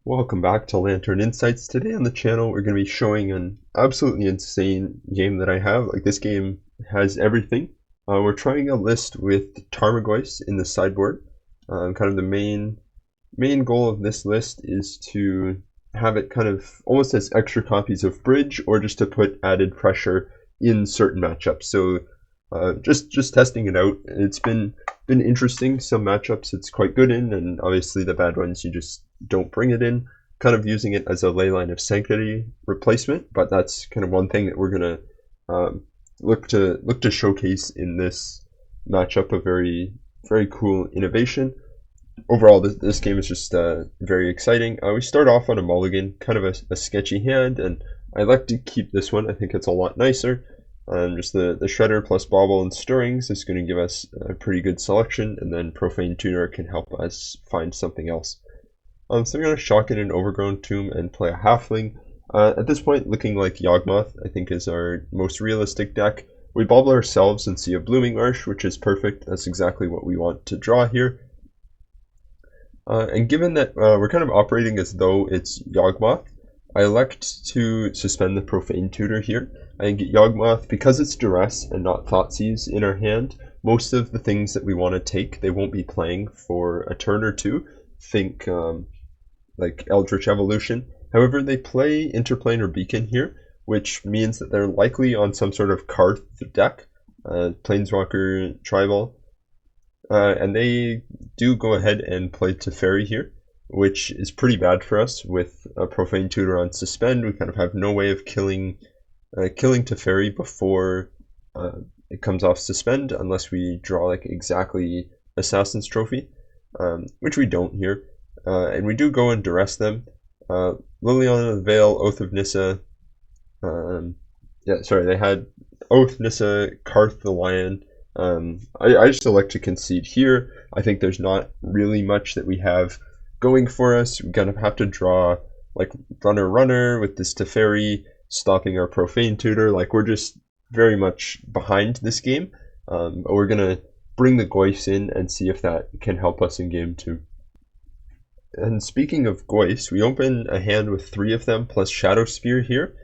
Welcome back to Lantern Insights. Today on the channel we're going to be showing an absolutely insane game that I have. Like, this game has everything. We're trying a list with Tarmogoyfs in the sideboard. Kind of the main goal of this list is to have it kind of almost as extra copies of Bridge, or just to put added pressure in certain matchups. So just testing it out. It's been interesting. Some matchups it's quite good in, and obviously the bad ones you just don't bring it in. Kind of using it as a Leyline of Sanctity replacement, but that's kind of one thing that we're gonna look to showcase in this matchup. A very cool innovation. Overall, this game is just very exciting. We start off on a mulligan, kind of a sketchy hand, and I like to keep this one. I think it's a lot nicer. Just the Shredder plus Bauble and Stirrings is going to give us a pretty good selection, and then Profane Tutor can help us find something else. So I'm going to Shock in an Overgrown Tomb and play a Halfling. At this point, looking like Yawgmoth, I think, is our most realistic deck. We bobble ourselves and see a Blooming Marsh, which is perfect. That's exactly what we want to draw here. And given that we're kind of operating as though it's Yawgmoth, I elect to suspend the Profane Tutor here. I think Yawgmoth, because it's Duress and not Thoughtseize in our hand, most of the things that we want to take, they won't be playing for a turn or two. Think like Eldritch Evolution. However, they play Interplanar Beacon here, which means that they're likely on some sort of Karth deck, Planeswalker Tribal, and they do go ahead and play Teferi here, which is pretty bad for us. With a Profane Tutor on Suspend, we kind of have no way of killing Teferi before it comes off Suspend, unless we draw like exactly Assassin's Trophy, which we don't here. And we do go and Duress them. Liliana the Veil, Oath of Nissa. They had Oath, Nissa, Karth the Lion. I just elect to concede here. I think there's not really much that we have going for us. We kind of have to draw like Runner with this Teferi, stopping our Profane Tutor. Like, we're just very much behind this game. But we're gonna bring the Goyfs in and see if that can help us in game 2. And speaking of Goyfs, we open a hand with 3 of them plus Shadow Spear here.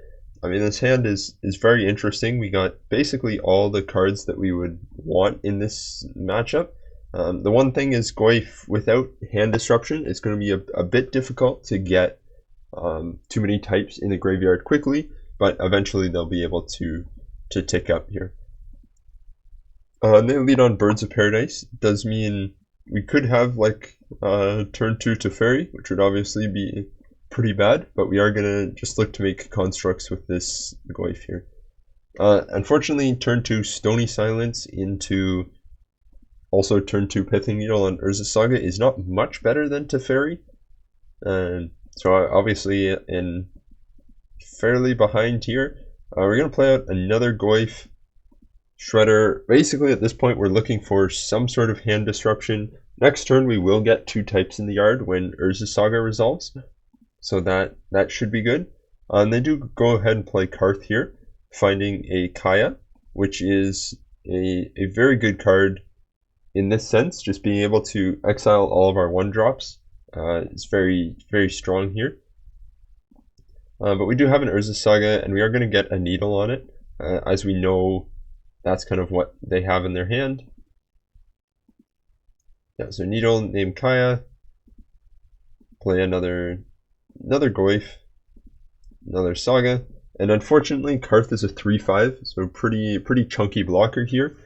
I mean, this hand is very interesting. We got basically all the cards that we would want in this matchup. The one thing is, Goyf without hand disruption, it's going to be a bit difficult to get too many types in the graveyard quickly, but eventually they'll be able to tick up here. They lead on Birds of Paradise. Does mean we could have like turn 2 Teferi, which would obviously be pretty bad, but we are going to just look to make constructs with this Goyf here. Unfortunately, turn 2 Stony Silence into also turn 2 Pithing Needle on Urza's Saga is not much better than Teferi. So obviously in fairly behind here. We're going to play out another Goyf, Shredder. Basically at this point we're looking for some sort of hand disruption. Next turn we will get 2 types in the yard when Urza's Saga resolves. So that should be good. They do go ahead and play Karth here, finding a Kaya, which is a very good card in this sense. Just being able to exile all of our 1-drops is very, very strong here. But we do have an Urza's Saga, and we are going to get a Needle on it, as we know that's kind of what they have in their hand. Yeah, so Needle named Kaya, play another Goyf, another Saga, and unfortunately Karth is a 3/5, so pretty chunky blocker here.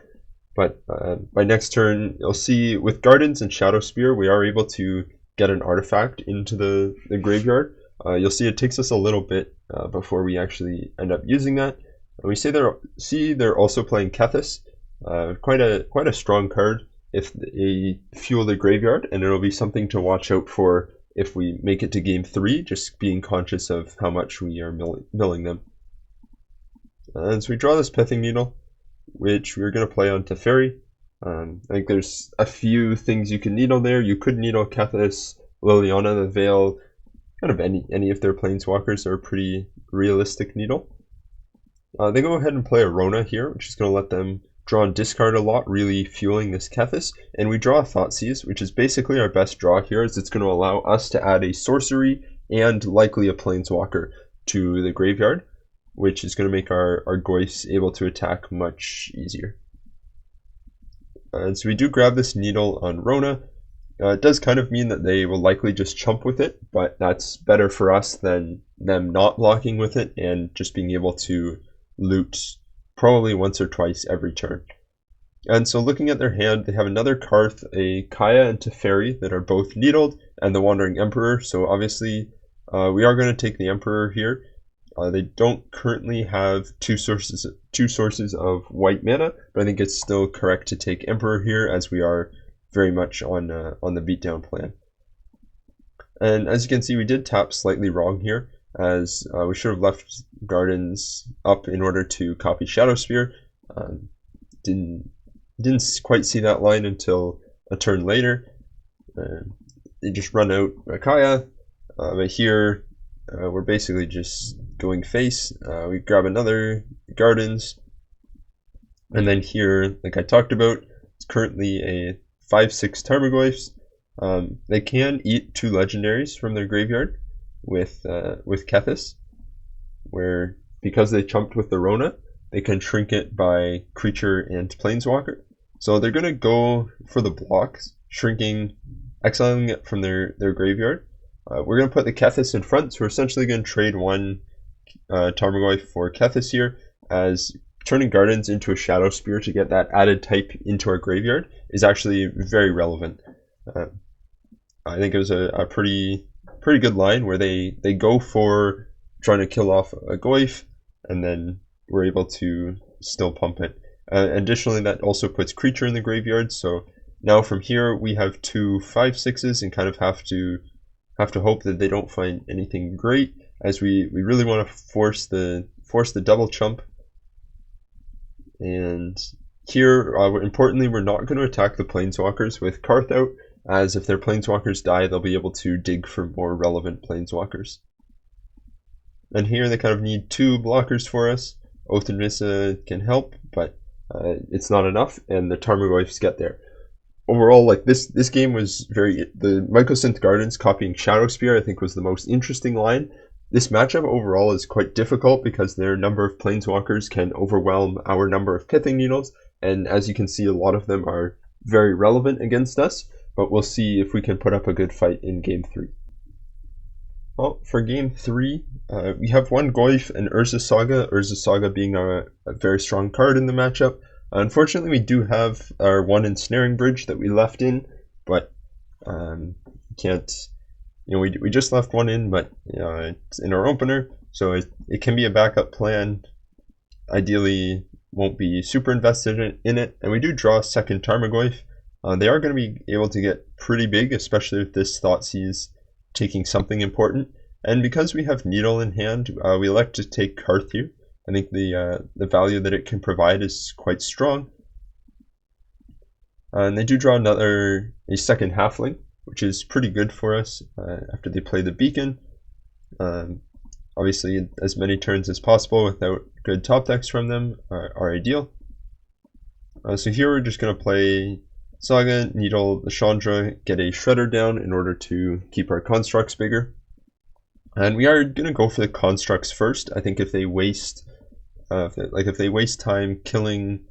But by next turn, you'll see with Gardens and Shadow Spear, we are able to get an artifact into the graveyard. You'll see it takes us a little bit before we actually end up using that. And we they're also playing Kethis, quite a strong card if they fuel the graveyard, and it'll be something to watch out for if we make it to game 3, just being conscious of how much we are milling them. And so we draw this Pithing Needle, which we're going to play on Teferi. I think there's a few things you can needle there. You could needle Kethis, Liliana the Veil, kind of any of their planeswalkers are a pretty realistic needle. They go ahead and play a Rona here, which is going to let them draw and discard a lot, really fueling this Kethis. And we draw a Thoughtseize, which is basically our best draw here, as it's going to allow us to add a sorcery and likely a Planeswalker to the graveyard, which is going to make our Goyfs able to attack much easier. And so we do grab this Needle on Rona. It does kind of mean that they will likely just chump with it, but that's better for us than them not blocking with it and just being able to loot probably once or twice every turn. And so looking at their hand, they have another Karth, a Kaya, and Teferi that are both needled, and the Wandering Emperor. So obviously we are going to take the Emperor here. They don't currently have two sources of white mana, but I think it's still correct to take Emperor here, as we are very much on the beatdown plan. And as you can see, we did tap slightly wrong here, as we should have left Gardens up in order to copy Shadow Spear. Didn't quite see that line until a turn later. They just run out Kaya, but here we're basically just going face. We grab another Gardens, and then here, like I talked about, it's currently a 5/6 Tarmogoyfs. They can eat 2 legendaries from their graveyard with Kethis, where because they chumped with the Rona, they can shrink it by creature and planeswalker. So they're going to go for the blocks, exiling it from their graveyard. We're going to put the Kethis in front, so we're essentially going to trade one Tarmogoyf for Kethis here, as turning Gardens into a Shadow Spear to get that added type into our graveyard is actually very relevant. I think it was a pretty good line where they go for trying to kill off a Goyf, and then we're able to still pump it. Additionally, that also puts creature in the graveyard, so now from here we have 2 5/6s and kind of have to hope that they don't find anything great, as we really want to force the double chump. And here, importantly, we're not going to attack the planeswalkers with Karth out, as if their planeswalkers die, they'll be able to dig for more relevant planeswalkers. And here they kind of need 2 blockers for us. Oath and Missa can help, but it's not enough, and the Tarmogoyfs get there. Overall, like this game was the Mycosynth Gardens copying Shadow Spear, I think, was the most interesting line. This matchup overall is quite difficult because their number of planeswalkers can overwhelm our number of Pithing Needles, and as you can see, a lot of them are very relevant against us, but we'll see if we can put up a good fight in Game 3. Well, for Game 3, we have one Goyf and Urza Saga being a very strong card in the matchup. Unfortunately, we do have our one Ensnaring Bridge that we left in, but can't, we just left one in, but it's in our opener, so it can be a backup plan. Ideally, won't be super invested in it, and we do draw a second Tarmogoyf. They are going to be able to get pretty big, especially if this Thoughtseize taking something important. And because we have Needle in hand, we elect to take Karth here. I think the value that it can provide is quite strong. And they do draw a second Halfling, which is pretty good for us after they play the Beacon. Obviously, as many turns as possible without good top decks from them are ideal. So here we're just going to play Saga, Needle, the Chandra, get a Shredder down in order to keep our constructs bigger. And we are going to go for the constructs first. I think if they waste time killing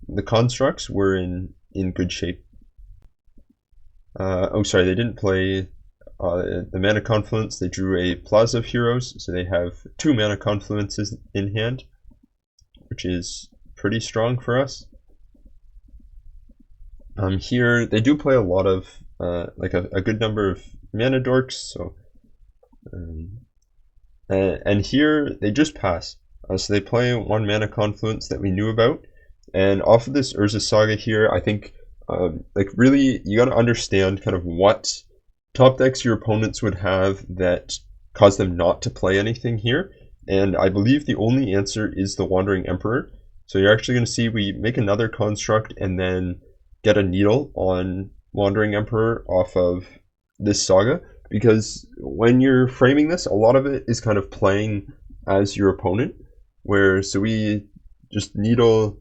the constructs, we're in good shape. Oh, sorry, they didn't play the Mana Confluence. They drew a Plaza of Heroes, so they have 2 Mana Confluences in hand, which is pretty strong for us. Here, they do play a lot of, a good number of Mana Dorks, so, and here, they just pass. So they play 1 Mana Confluence that we knew about, and off of this Urza Saga here, I think, really, you gotta understand kind of what top decks your opponents would have that cause them not to play anything here, and I believe the only answer is the Wandering Emperor. So you're actually going to see we make another construct and then get a Needle on Wandering Emperor off of this Saga, because when you're framing this, a lot of it is kind of playing as your opponent, so we just Needle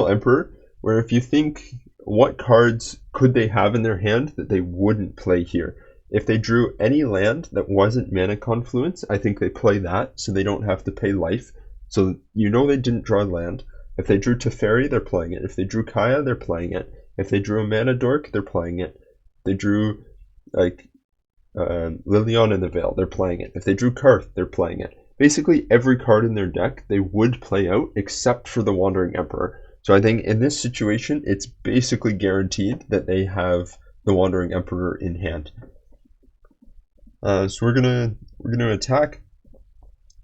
Emperor, where if you think what cards could they have in their hand that they wouldn't play here, If they drew any land that wasn't Mana Confluence, I think they play that, so they don't have to pay life. So you know they didn't draw land. If they drew Teferi, they're playing it. If they drew Kaya, they're playing it. If they drew a Mana Dork, they're playing it. If they drew like Liliana in the Veil, they're playing it. If they drew Karth, they're playing it. Basically, every card in their deck they would play out except for the Wandering Emperor. So I think in this situation, it's basically guaranteed that they have the Wandering Emperor in hand. So we're gonna attack.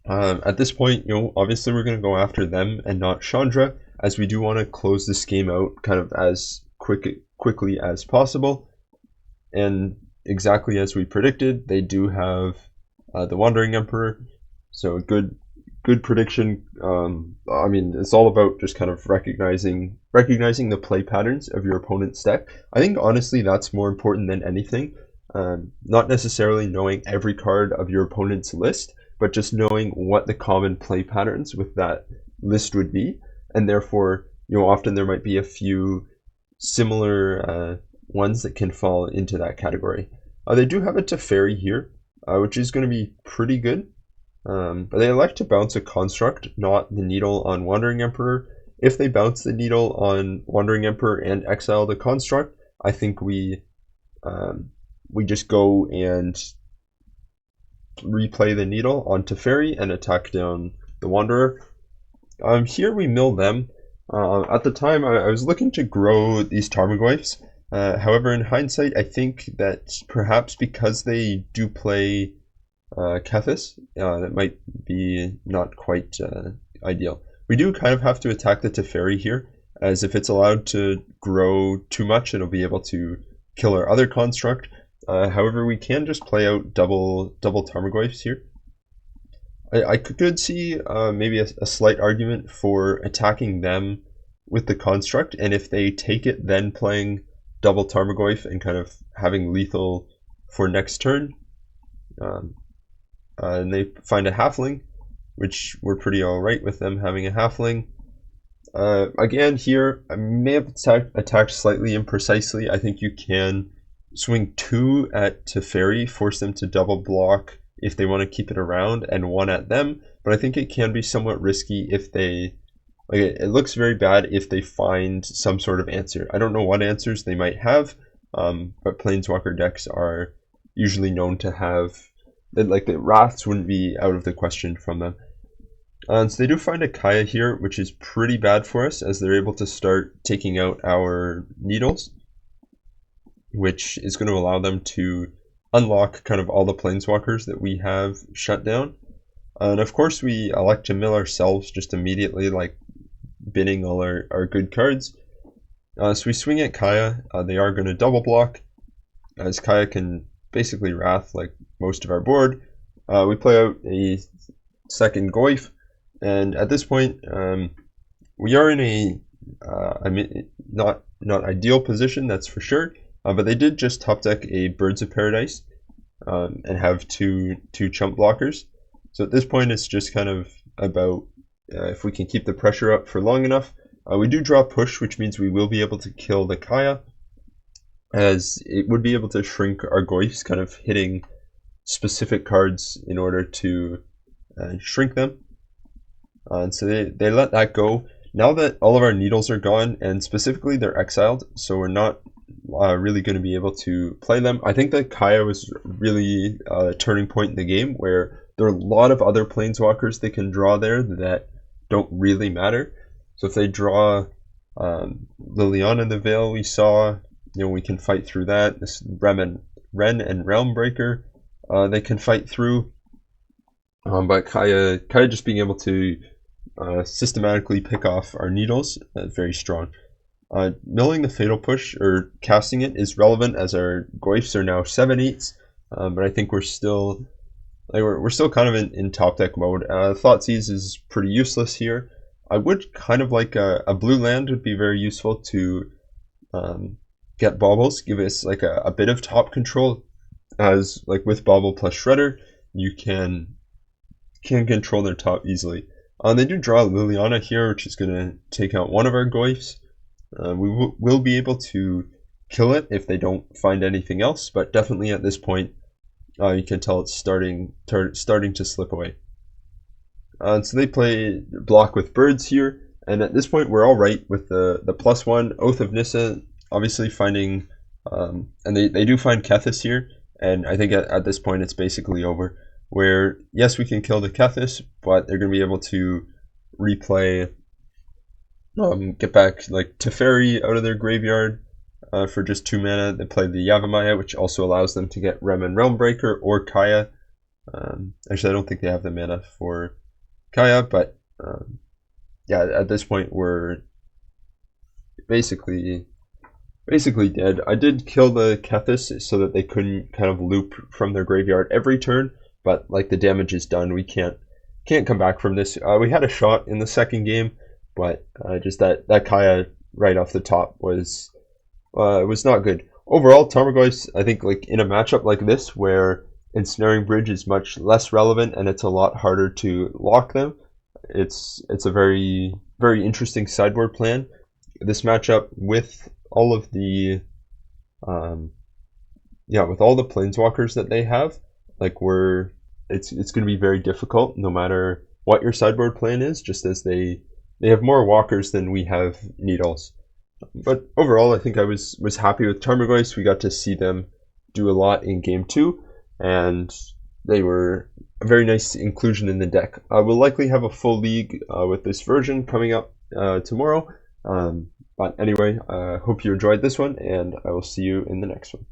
At this point, obviously we're gonna go after them and not Chandra, as we do want to close this game out kind of as quickly as possible. And exactly as we predicted, they do have the Wandering Emperor. So good prediction. I mean, it's all about just kind of recognizing the play patterns of your opponent's deck. I think honestly that's more important than anything. Not necessarily knowing every card of your opponent's list, but just knowing what the common play patterns with that list would be, and therefore, often there might be a few similar ones that can fall into that category. They do have a Teferi here, which is going to be pretty good. But they elect to bounce a construct, not the needle on Wandering Emperor. If they bounce the needle on Wandering Emperor and exile the construct, I think we just go and replay the needle on Teferi and attack down the Wanderer. Here we mill them. At the time, I was looking to grow these Tarmogoyfs. However, in hindsight, I think that perhaps because they do play Kethis, that might be not quite ideal. We do kind of have to attack the Teferi here, as if it's allowed to grow too much, it'll be able to kill our other construct. However, we can just play out double Tarmogoyfs here. I could see maybe a slight argument for attacking them with the construct, and if they take it, then playing double Tarmogoyf and kind of having lethal for next turn. And they find a halfling, which we're pretty alright with them having a halfling. Again, here, I may have attacked slightly imprecisely. I think you can swing 2 at Teferi, force them to double block if they want to keep it around, and 1 at them. But I think it can be somewhat risky if they... it looks very bad if they find some sort of answer. I don't know what answers they might have, but Planeswalker decks are usually known to have... the Wraths wouldn't be out of the question from them. So they do find a Kaya here, which is pretty bad for us, as they're able to start taking out our needles, which is going to allow them to unlock kind of all the Planeswalkers that we have shut down. And of course we elect to mill ourselves just immediately, like binning all our good cards. So we swing at Kaya. They are going to double block, as Kaya can basically Wrath like most of our board. We play out a second Goyf, and at this point we are in a not ideal position, that's for sure, but they did just top deck a Birds of Paradise and have two chump blockers. So at this point it's just kind of about if we can keep the pressure up for long enough. We do draw push, which means we will be able to kill the Kaya, as it would be able to shrink our Goyfs, kind of hitting specific cards in order to shrink them. And so they let that go. Now that all of our needles are gone, and specifically they're exiled, so we're not really going to be able to play them. I think that Kaya was really a turning point in the game, where there are a lot of other Planeswalkers they can draw there that don't really matter. So if they draw Liliana in the Veil, we saw, we can fight through that. This Ren and Realmbreaker, they can fight through. But Kaya just being able to systematically pick off our needles, very strong. Milling the Fatal Push, or casting it, is relevant, as our Goyfs are now 7/8s, but I think we're still kind of in top deck mode. Thoughtseize is pretty useless here. I would kind of like a blue land would be very useful to get Baubles, give us like a bit of top control, as like with Bauble plus Shredder, you can control their top easily. They do draw Liliana here, which is going to take out one of our Goyfs. We will be able to kill it if they don't find anything else, but definitely at this point, you can tell it's starting to slip away. So they play block with birds here, and at this point we're all right with the +1 Oath of Nissa, obviously finding, and they do find Kethis here, and I think at this point it's basically over, where yes, we can kill the Kethis, but they're going to be able to replay, get back like Teferi out of their graveyard for just 2 mana. They play the Yavimaya, which also allows them to get Rem and Realmbreaker or Kaya. Actually, I don't think they have the mana for Kaya, but yeah, at this point we're basically dead. I did kill the Kethis so that they couldn't kind of loop from their graveyard every turn, but like the damage is done. We can't come back from this. We had a shot in the second game, but just that Kaya right off the top was not good. Overall, Tarmogoyf, I think, like in a matchup like this where Ensnaring Bridge is much less relevant and it's a lot harder to lock them, it's a very interesting sideboard plan. This matchup with all of the with all the planeswalkers that they have, like it's going to be very difficult no matter what your sideboard plan is, just as they have more walkers than we have needles. But overall, I think I was happy with Tarmogoyf. We got to see them do a lot in game 2, and they were a very nice inclusion in the deck. We'll likely have a full league with this version coming up tomorrow. But anyway, I hope you enjoyed this one, and I will see you in the next one.